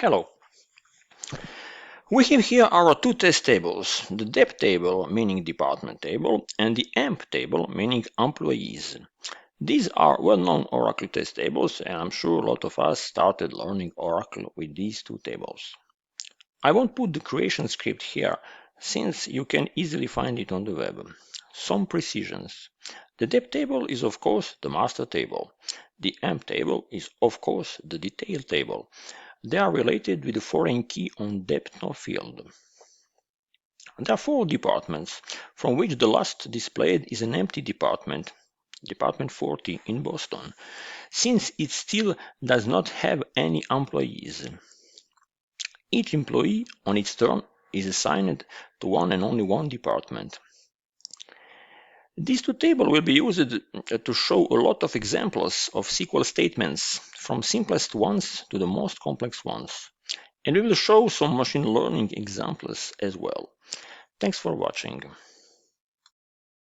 Hello. We have here our two test tables, the Dept table, meaning department table, and the Emp table, meaning employees. These are well-known Oracle test tables, and I'm sure a lot of us started learning Oracle with these two tables. I won't put the creation script here, since you can easily find it on the web. Some precisions. The Dept table is of course the master table. The Emp table is of course the detail table. They are related with the foreign key on depth no field. There are four departments, from which the last displayed is an empty department, Department 40 in Boston, since it still does not have any employees. Each employee, on its turn, is assigned to one and only one department. These two tables will be used to show a lot of examples of SQL statements, from simplest ones to the most complex ones. And we will show some machine learning examples as well. Thanks for watching.